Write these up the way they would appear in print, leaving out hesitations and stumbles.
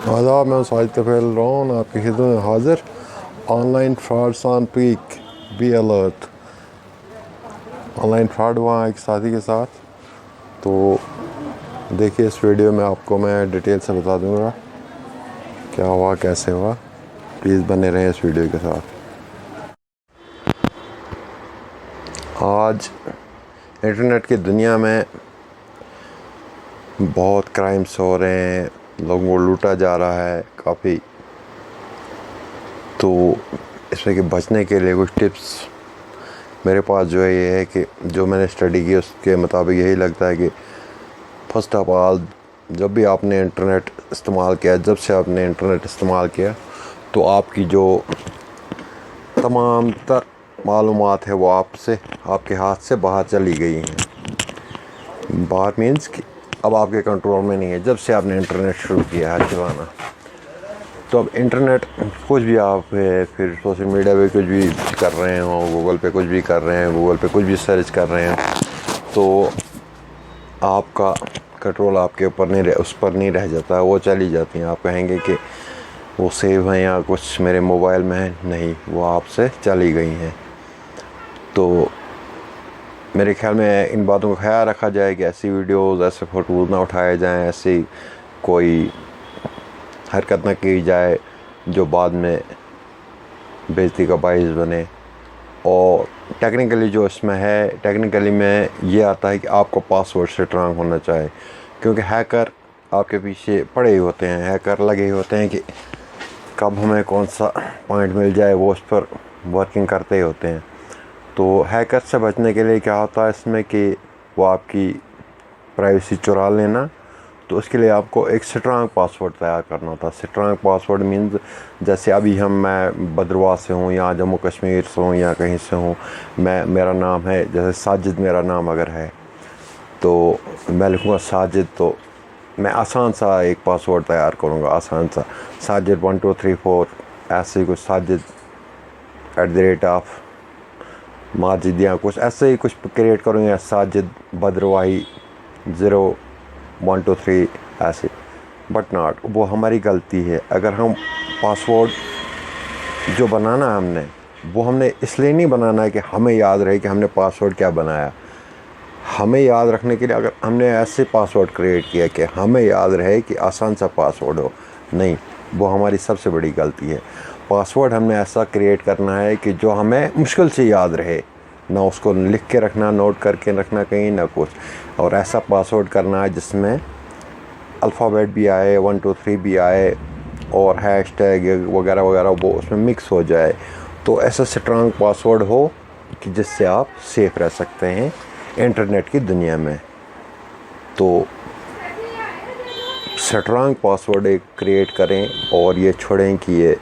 आदाब, मैं साजिद तफैल रॉन आपकी खिदमत में हाजिर। Online frauds on peak, be alert. Online fraud हुआ एक साथी के साथ, तो देखिए इस वीडियो में आपको मैं डिटेल से बता दूंगा क्या हुआ, कैसे हुआ। प्लीज़ बने रहें इस वीडियो के साथ। आज इंटरनेट की दुनिया में बहुत क्राइम्स हो रहे हैं, लोगों को लूटा जा रहा है काफ़ी। तो इसमें कि बचने के लिए कुछ टिप्स मेरे पास जो है ये है कि जो मैंने स्टडी की उसके मुताबिक यही लगता है कि फ़र्स्ट ऑफ ऑल, जब भी आपने इंटरनेट इस्तेमाल किया, जब से आपने इंटरनेट इस्तेमाल किया, तो आपकी जो तमाम तर मालूमात है वो आपके हाथ से बाहर चली गई हैं। बाहर मीन्स कि अब आपके कंट्रोल में नहीं है जब से आपने इंटरनेट शुरू किया है चलाना। तो अब इंटरनेट कुछ भी आप फिर सोशल मीडिया पे कुछ भी कर रहे हो, गूगल पे कुछ भी कर रहे हैं, गूगल पे कुछ भी सर्च कर रहे हैं, तो आपका कंट्रोल आपके ऊपर नहीं रह उस पर नहीं रह जाता, वो चली जाती हैं। आप कहेंगे कि वो सेव हैं या कुछ मेरे मोबाइल में है, नहीं, वो आपसे चली गई हैं। तो मेरे ख्याल में इन बातों का ख्याल रखा जाए कि ऐसी वीडियोस, ऐसे फ़ोटोज़ ना उठाए जाएं, ऐसी कोई हरकत ना की जाए जो बाद में बेइज्जती का बाइस बने। और टेक्निकली जो इसमें है, टेक्निकली में ये आता है कि आपको पासवर्ड स्ट्रांग होना चाहिए, क्योंकि हैकर आपके पीछे पड़े ही होते हैं, हैकर लगे ही होते हैं कि कब हमें कौन सा पॉइंट मिल जाए, वो उस पर वर्किंग करते ही होते हैं। तो हैकर से बचने के लिए क्या होता है इसमें कि वो आपकी प्राइवेसी चुरा लेना, तो उसके लिए आपको एक स्ट्रांग पासवर्ड तैयार करना होता है। स्ट्रांग पासवर्ड मीन्स जैसे अभी मैं भद्रवाह से हूँ या जम्मू कश्मीर से हूँ या कहीं से हूँ, मेरा नाम है, जैसे साजिद मेरा नाम अगर है तो मैं लिखूँगा साजिद, तो मैं आसान सा एक पासवर्ड तैयार करूँगा, आसान सा, साजिद 1 2 3 4 ऐसे ही कुछ, साजिद @ माजिद या कुछ ऐसे ही कुछ क्रिएट करूँगा, साजिद भद्रवाही 0 1 2 3 ऐसे। बट नॉट, वो हमारी गलती है। अगर हम पासवर्ड जो बनाना है हमने इसलिए नहीं बनाना है कि हमें याद रहे कि हमने पासवर्ड क्या बनाया। हमें याद रखने के लिए अगर हमने ऐसे पासवर्ड क्रिएट किया कि हमें याद रहे कि आसान सा पासवर्ड हो, नहीं, वो हमारी सबसे बड़ी गलती है। पासवर्ड हमने ऐसा क्रिएट करना है कि जो हमें मुश्किल से याद रहे, ना उसको लिख के रखना, नोट करके रखना कहीं, ना कुछ। और ऐसा पासवर्ड करना है जिसमें अल्फ़ाबेट भी आए, 1 2 3 भी आए, और हैशटैग वगैरह वगैरह वो उसमें मिक्स हो जाए। तो ऐसा स्ट्रांग पासवर्ड हो कि जिससे आप सेफ़ रह सकते हैं इंटरनेट की दुनिया में। तो स्ट्रांग पासवर्ड एक क्रिएट करें और ये छोड़ें कि ये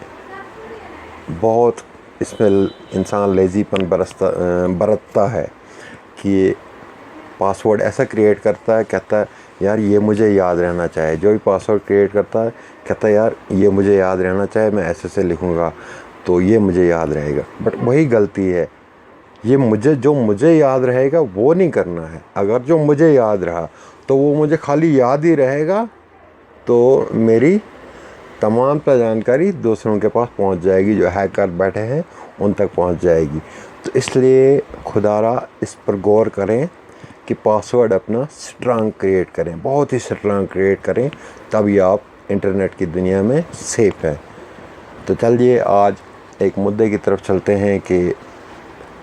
बहुत इसमें इंसान लेज़ीपन बरतता है कि पासवर्ड ऐसा क्रिएट करता है, कहता है यार ये मुझे याद रहना चाहिए। जो भी पासवर्ड क्रिएट करता है कहता है यार ये मुझे याद रहना चाहिए, मैं ऐसे लिखूँगा तो ये मुझे याद रहेगा। बट वही गलती है, ये जो मुझे याद रहेगा वो नहीं करना है। अगर जो मुझे याद रहा तो वो मुझे खाली याद ही रहेगा, तो मेरी तमाम जानकारी दूसरों के पास पहुंच जाएगी, जो हैकर बैठे हैं उन तक पहुंच जाएगी। तो इसलिए खुदारा इस पर गौर करें कि पासवर्ड अपना स्ट्रांग क्रिएट करें, बहुत ही स्ट्रांग क्रिएट करें, तभी आप इंटरनेट की दुनिया में सेफ़ हैं। तो चलिए आज एक मुद्दे की तरफ चलते हैं कि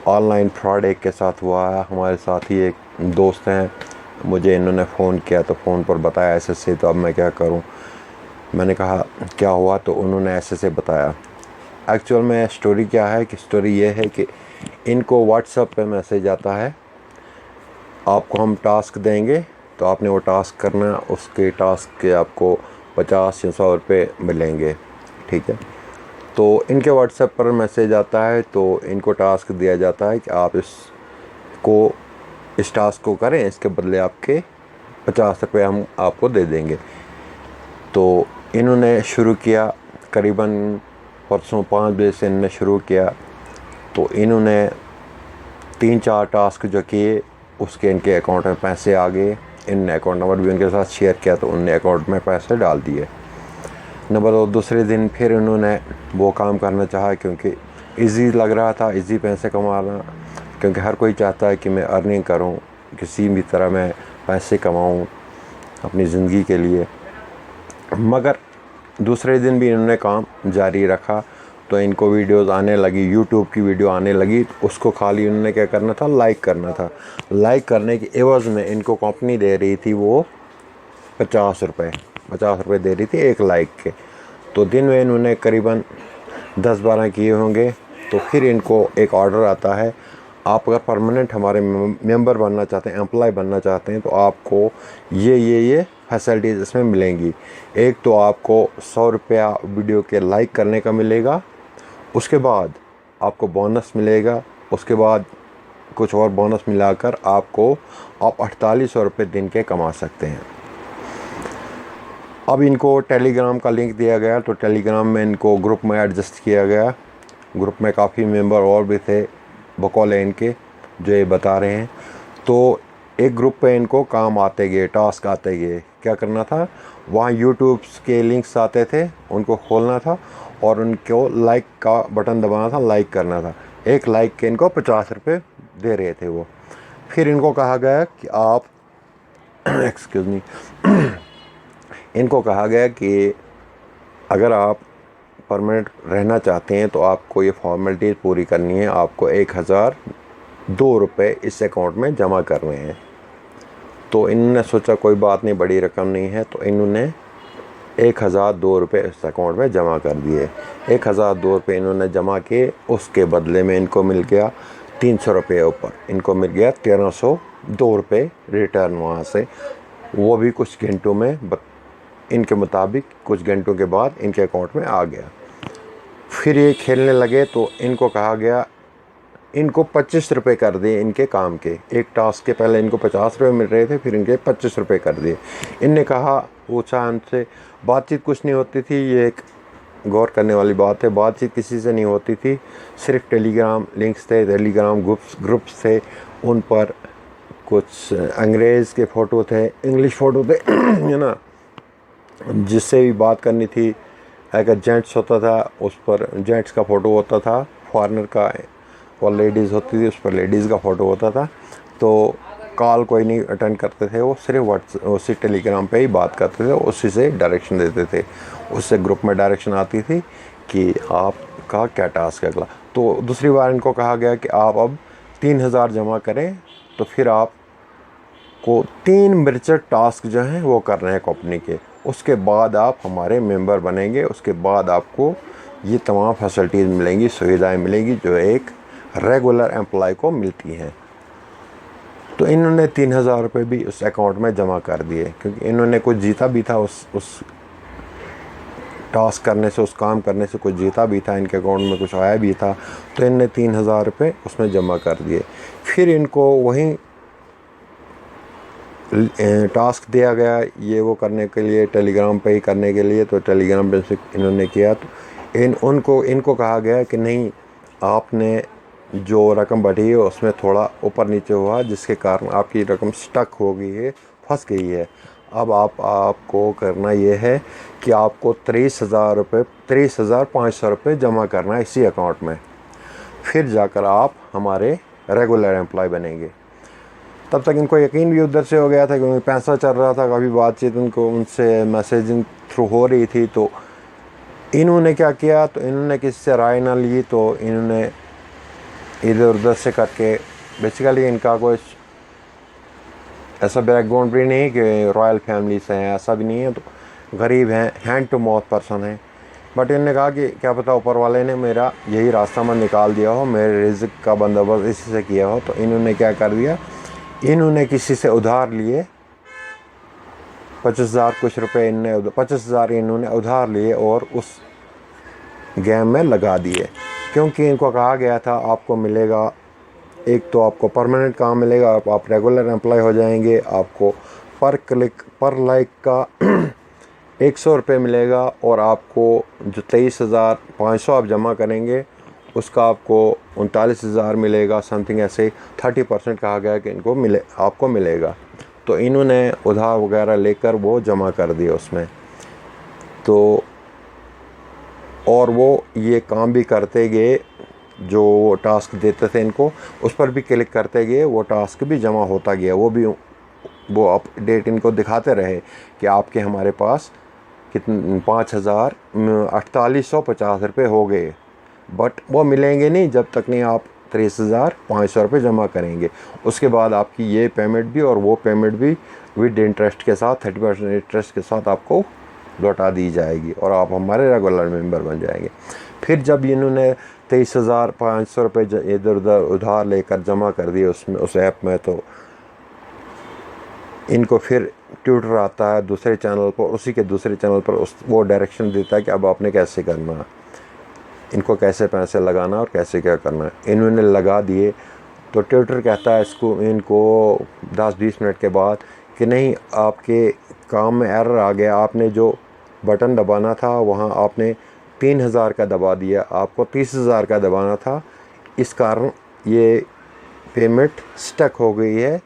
ऑनलाइन फ्रॉड एक के साथ हुआ है। हमारे साथ ही एक दोस्त हैं, मुझे इन्होंने फ़ोन किया तो फ़ोन पर बताया ऐसे, तो अब मैं क्या करूं। मैंने कहा क्या हुआ, तो उन्होंने ऐसे बताया। एक्चुअल में स्टोरी क्या है कि स्टोरी ये है कि इनको व्हाट्सएप पे मैसेज आता है, आपको हम टास्क देंगे तो आपने वो टास्क करना, उसके टास्क के आपको 50 या 100 रुपये मिलेंगे, ठीक है। तो इनके व्हाट्सएप पर मैसेज आता है, तो इनको टास्क दिया जाता है कि आप इस टास्क को करें, इसके बदले आपके 50 रुपये हम आपको दे देंगे। तो इन्होंने शुरू किया, करीबन परसों 5 बजे से इन्होंने शुरू किया। तो इन्होंने 3-4 टास्क जो किए, उसके इनके अकाउंट में पैसे आ गए। इनने अकाउंट नंबर भी उनके साथ शेयर किया, तो उनने अकाउंट में पैसे डाल दिए। नंबर 2, दूसरे दिन फिर इन्होंने वो काम करना चाहा क्योंकि इजी लग रहा था, इजी पैसे कमाना, क्योंकि हर कोई चाहता है कि मैं अर्निंग करूं, किसी भी तरह मैं पैसे कमाऊं अपनी ज़िंदगी के लिए। मगर दूसरे दिन भी इन्होंने काम जारी रखा, तो इनको वीडियोस आने लगी, यूट्यूब की वीडियो आने लगी, तो उसको खाली उन्होंने क्या करना था, लाइक करना था। लाइक करने के एवज़ में इनको कंपनी दे रही थी वो 50 रुपये दे रही थी एक लाइक के। तो दिन में इन्होंने करीबन 10-12 किए होंगे। तो फिर इनको एक ऑर्डर आता है, आप अगर परमानेंट हमारे मेंबर बनना चाहते हैं, एम्प्लॉय बनना चाहते हैं, तो आपको ये फैसिलिटीज़ इसमें मिलेंगी। एक तो आपको 100 रुपया वीडियो के लाइक करने का मिलेगा, उसके बाद आपको बोनस मिलेगा, उसके बाद कुछ और बोनस मिलाकर आप 4800 रुपये दिन के कमा सकते हैं। अब इनको टेलीग्राम का लिंक दिया गया, तो टेलीग्राम में इनको ग्रुप में एडजस्ट किया गया। ग्रुप में काफ़ी मेंबर और भी थे बकौले इनके जो ये बता रहे हैं। तो एक ग्रुप पे इनको काम आते गए, टास्क आते गए। क्या करना था, वहाँ यूट्यूब के लिंक्स आते थे, उनको खोलना था और उनको लाइक का बटन दबाना था, लाइक करना था। एक लाइक के इनको 50 रुपये दे रहे थे वो। फिर इनको कहा गया कि आप एक्सक्यूज़ मी इनको कहा गया कि अगर आप परमानेंट रहना चाहते हैं तो आपको ये फॉर्मेलिटीज़ पूरी करनी है, आपको 1002 रुपये इस अकाउंट में जमा करने हैं। तो इन्होंने सोचा कोई बात नहीं, बड़ी रकम नहीं है, तो इन्होंने 1002 रुपये इस अकाउंट में जमा कर दिए। 1002 रुपये इन्होंने जमा किए, उसके बदले में इनको मिल गया 300 रुपये ऊपर, इनको मिल गया 1302 रुपये रिटर्न वहाँ से। वो भी कुछ घंटों में, इनके मुताबिक कुछ घंटों के बाद इनके अकाउंट में आ गया। फिर ये खेलने लगे, तो इनको कहा गया इनको 25 रुपये कर दिए इनके काम के। एक टास्क के पहले इनको 50 रुपये मिल रहे थे, फिर इनके 25 रुपये कर दिए। इनने कहा, पूछा उनसे, बातचीत कुछ नहीं होती थी, ये एक गौर करने वाली बात है, बातचीत किसी से नहीं होती थी, सिर्फ टेलीग्राम लिंक्स थे, टेलीग्राम ग्रुप्स थे, उन पर कुछ अंग्रेज़ के फ़ोटो थे, इंग्लिश फ़ोटो थे है ना, जिससे भी बात करनी थी। अगर जेंट्स होता था उस पर जेंट्स का फ़ोटो होता था, फॉरेनर का, और लेडीज़ होती थी उस पर लेडीज़ का फ़ोटो होता था। तो कॉल कोई नहीं अटेंड करते थे, वो सिर्फ उसी टेलीग्राम पे ही बात करते थे, उसी से डायरेक्शन देते थे, उससे ग्रुप में डायरेक्शन आती थी कि आपका क्या टास्क है अगला। तो दूसरी बार इनको कहा गया कि आप अब 3000 जमा करें, तो फिर आपको 3 मिर्चर टास्क जो हैं वो करने हैं कंपनी के, उसके बाद आप हमारे मेंबर बनेंगे, उसके बाद आपको ये तमाम फैसिलिटीज़ मिलेंगी, सुविधाएं मिलेंगी जो एक रेगुलर एम्प्लॉय को मिलती हैं। तो इन्होंने 3000 रुपये भी उस अकाउंट में जमा कर दिए, क्योंकि इन्होंने कुछ जीता भी था उस टास्क करने से, उस काम करने से कुछ जीता भी था, इनके अकाउंट में कुछ आया भी था। तो इनने 3000 रुपये उसमें जमा कर दिए। फिर इनको वहीं टास्क दिया गया ये वो करने के लिए, टेलीग्राम पे ही करने के लिए। तो टेलीग्राम पे से इन्होंने किया, तो इनको कहा गया कि नहीं, आपने जो रकम बढ़ी है उसमें थोड़ा ऊपर नीचे हुआ, जिसके कारण आपकी रकम स्टक हो गई है, फंस गई है। अब आपको करना ये है कि आपको 23,500 रुपये जमा करना है इसी अकाउंट में, फिर जाकर आप हमारे रेगुलर एम्प्लॉय बनेंगे। तब तक इनको यकीन भी उधर से हो गया था, क्योंकि पैसा चल रहा था, काफ़ी बातचीत उनसे मैसेजिंग थ्रू हो रही थी। तो इन्होंने क्या किया, तो इन्होंने किसी से राय ना ली, तो इन्होंने इधर उधर से करके, बेसिकली इनका कोई ऐसा बैकग्राउंड भी नहीं कि रॉयल फैमिली से हैं, ऐसा भी नहीं है, तो गरीब हैं, हैंड टू माउथ पर्सन है। बट इन्होंने कहा कि क्या पता ऊपर वाले ने मेरा यही रास्ता में निकाल दिया हो, मेरे रिज़्क का बंदोबस्त इसी से किया हो। तो इन्होंने क्या कर दिया, इन्होंने किसी से उधार लिए 25,000 कुछ रुपए, 25,000 इन्होंने उधार लिए और उस गेम में लगा दिए। क्योंकि इनको कहा गया था आपको मिलेगा, एक तो आपको परमानेंट काम मिलेगा, आप रेगुलर एम्प्लॉय हो जाएंगे, आपको पर क्लिक पर लाइक का 100 रुपये मिलेगा, और आपको जो 23,500 आप जमा करेंगे उसका आपको 39,000 मिलेगा, समथिंग ऐसे 30% कहा गया कि इनको आपको मिलेगा। तो इन्होंने उधार वगैरह लेकर वो जमा कर दिए उसमें। तो और वो ये काम भी करते गए, जो टास्क देते थे इनको उस पर भी क्लिक करते गए, वो टास्क भी जमा होता गया, वो अपडेट इनको दिखाते रहे कि आपके हमारे पास कितने 5,4850 रुपये हो गए। बट वो मिलेंगे नहीं जब तक नहीं आप 23,500 रुपये जमा करेंगे। उसके बाद आपकी ये पेमेंट भी और वो पेमेंट भी विद इंटरेस्ट के साथ 30% इंटरेस्ट के साथ आपको लौटा दी जाएगी और आप हमारे रेगुलर मेंबर बन जाएंगे। फिर जब इन्होंने 23,500 रुपये इधर उधर उधार लेकर जमा कर दिए उसमें उस ऐप में, तो इनको फिर ट्यूटर आता है दूसरे चैनल पर, उसी के दूसरे चैनल पर वो डायरेक्शन देता है कि अब आपने कैसे करना है, इनको कैसे पैसे लगाना और कैसे क्या करना है। इन्होंने लगा दिए तो ट्यूटर कहता है इनको 10-20 मिनट के बाद कि नहीं, आपके काम में एरर आ गया, आपने जो बटन दबाना था वहाँ आपने 3,000 का दबा दिया, आपको 30,000 का दबाना था, इस कारण ये पेमेंट स्टक हो गई है,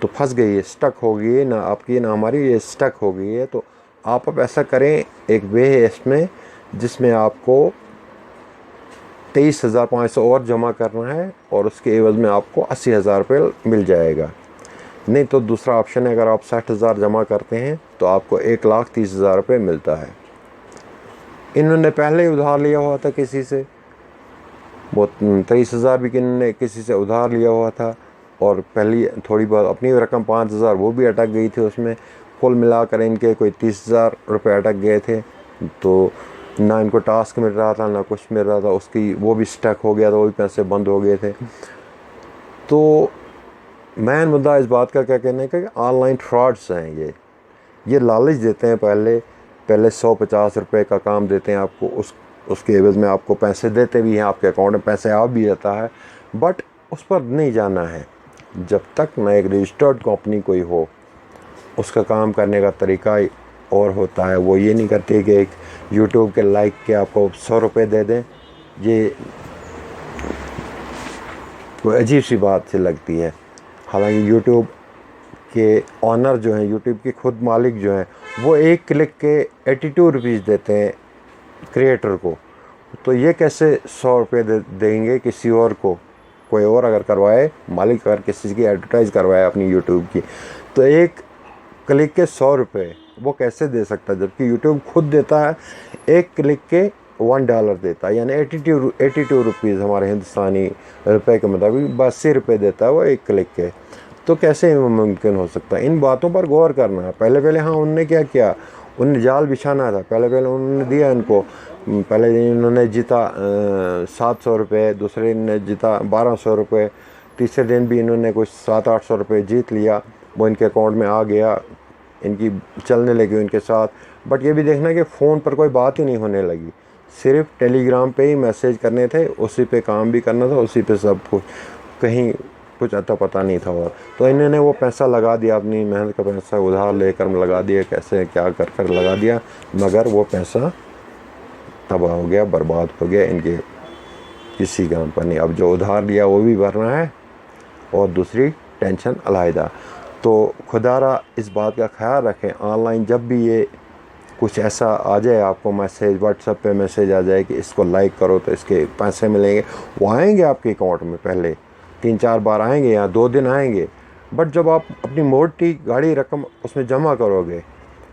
तो फंस गई है, स्टक हो गई है, ना आपकी ना हमारी, ये स्टक हो गई है। तो आप अब ऐसा करें, एक वे है इसमें जिसमें आपको 23,500 और जमा करना है और उसके एवज में आपको 80,000 रुपये मिल जाएगा। नहीं तो दूसरा ऑप्शन है, अगर आप 60,000 जमा करते हैं तो आपको 1,30,000 रुपये मिलता है। इन्होंने पहले ही उधार लिया हुआ था किसी से, वो 23,000 भी इन्होंने किसी से उधार लिया हुआ था और पहली थोड़ी बहुत अपनी रकम 5,000 वो भी अटक गई थी उसमें, कुल मिलाकर इनके कोई 30,000 रुपये अटक गए थे। तो ना इनको टास्क मिल रहा था ना कुछ मिल रहा था, उसकी वो भी स्टक हो गया था, वो भी पैसे बंद हो गए थे। तो मेन मुद्दा इस बात का क्या कहना है कि ऑनलाइन फ्रॉड्स हैं ये लालच देते हैं, पहले 150 रुपये का काम देते हैं आपको, उसके एवज़ में आपको पैसे देते भी हैं, आपके अकाउंट में पैसे आ भी जाता है, बट उस पर नहीं जाना है जब तक ना एक रजिस्टर्ड कंपनी कोई हो। उसका काम करने का तरीका और होता है, वो ये नहीं करते कि एक यूट्यूब के लाइक के आपको 100 रुपये दे दें, ये कोई अजीब सी बात सी लगती है। हालांकि यूट्यूब के ऑनर जो हैं, यूट्यूब के खुद मालिक जो हैं, वो एक क्लिक के 82 रुपीज़ देते हैं क्रिएटर को, तो ये कैसे 100 रुपये देंगे किसी और को? कोई और अगर करवाए, मालिक अगर किसी की एडवर्टाइज़ करवाए अपनी यूट्यूब की, तो एक क्लिक के 100 रुपये वो कैसे दे सकता है, जबकि यूट्यूब खुद देता है एक क्लिक के $1 देता है, यानी 82 रुपीज़ हमारे हिंदुस्तानी रुपए के मुताबिक 82 रुपये देता है वो एक क्लिक के। तो कैसे मुमकिन हो सकता है? इन बातों पर गौर करना है। पहले हाँ उनने क्या किया, उन्हें जाल बिछाना था, पहले उन्होंने दिया इनको, पहले इन्होंने जीता 700 रुपये, दूसरे ने जीता 1,200 रुपये, तीसरे दिन भी इन्होंने कुछ 700-800 रुपये जीत लिया, वो इनके अकाउंट में आ गया, इनकी चलने लगी उनके साथ। बट ये भी देखना कि फ़ोन पर कोई बात ही नहीं होने लगी, सिर्फ टेलीग्राम पे ही मैसेज करने थे, उसी पे काम भी करना था, उसी पे सब कुछ, कहीं कुछ अता पता नहीं था। और तो इन्होंने वो पैसा लगा दिया, अपनी मेहनत का पैसा उधार लेकर लगा दिया, कैसे क्या कर लगा दिया, मगर वो पैसा तबाह हो गया, बर्बाद हो गया, इनके किसी काम पर नहीं। अब जो उधार लिया वो भी भरना है और दूसरी टेंशन अलहदा। तो खुदारा इस बात का ख्याल रखें, ऑनलाइन जब भी ये कुछ ऐसा आ जाए, आपको मैसेज व्हाट्सएप पे मैसेज आ जाए कि इसको लाइक करो तो इसके पैसे मिलेंगे, वो आएंगे आपके अकाउंट में, पहले 3-4 बार आएंगे या 2 दिन आएंगे, बट जब आप अपनी मोटी गाड़ी रकम उसमें जमा करोगे,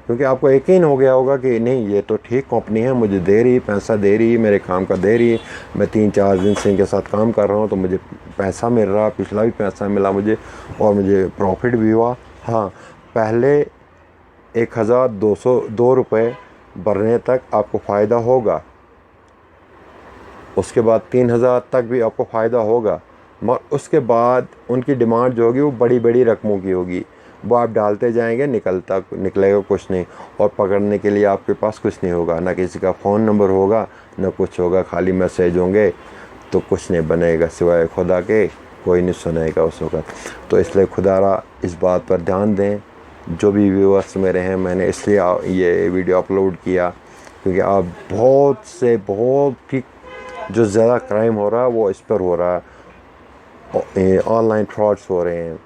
क्योंकि आपको यकीन हो गया होगा कि नहीं ये तो ठीक कंपनी है, मुझे दे रही है, पैसा दे रही है, मेरे काम का दे रही है, मैं 3-4 दिन से इनके साथ काम कर रहा हूँ तो मुझे पैसा मिल रहा, पिछला भी पैसा मिला मुझे और मुझे प्रॉफिट भी हुआ। हाँ, पहले 1,202 रुपये भरने तक आपको फ़ायदा होगा, उसके बाद 3,000 तक भी आपको फ़ायदा होगा, मगर उसके बाद उनकी डिमांड जो होगी वो बड़ी बड़ी रकमों की होगी, वो आप डालते जाएंगे, निकलेगा कुछ नहीं, और पकड़ने के लिए आपके पास कुछ नहीं होगा, ना किसी का फ़ोन नंबर होगा ना कुछ होगा, खाली मैसेज होंगे, तो कुछ नहीं बनेगा सिवाय खुदा के, कोई नहीं सुनेगा उस वक़्त। तो इसलिए खुदारा इस बात पर ध्यान दें, जो भी व्यूअर्स मेरे हैं, मैंने इसलिए ये वीडियो अपलोड किया क्योंकि आप बहुत ही जो ज़्यादा क्राइम हो रहा है वो इस पर हो रहा है, ऑनलाइन फ्रॉड्स हो रहे हैं,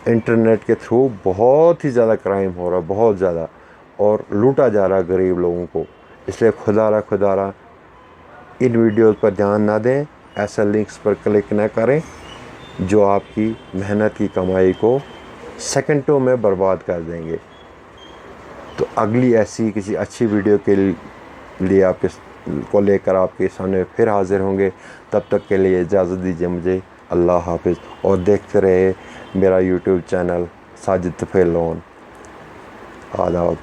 इंटरनेट के थ्रू बहुत ही ज़्यादा क्राइम हो रहा है, बहुत ज़्यादा, और लूटा जा रहा है गरीब लोगों को। इसलिए खुदारा इन वीडियोस पर ध्यान ना दें, ऐसे लिंक्स पर क्लिक ना करें जो आपकी मेहनत की कमाई को सेकंडों में बर्बाद कर देंगे। तो अगली ऐसी किसी अच्छी वीडियो के लिए आपके को लेकर आपके सामने फिर हाज़िर होंगे। तब तक के लिए इजाज़त दीजिए मुझे। अल्लाह हाफ़िज़। और देखते रहे मेरा यूट्यूब चैनल साजिद तफ़ेल लोन। आदाब।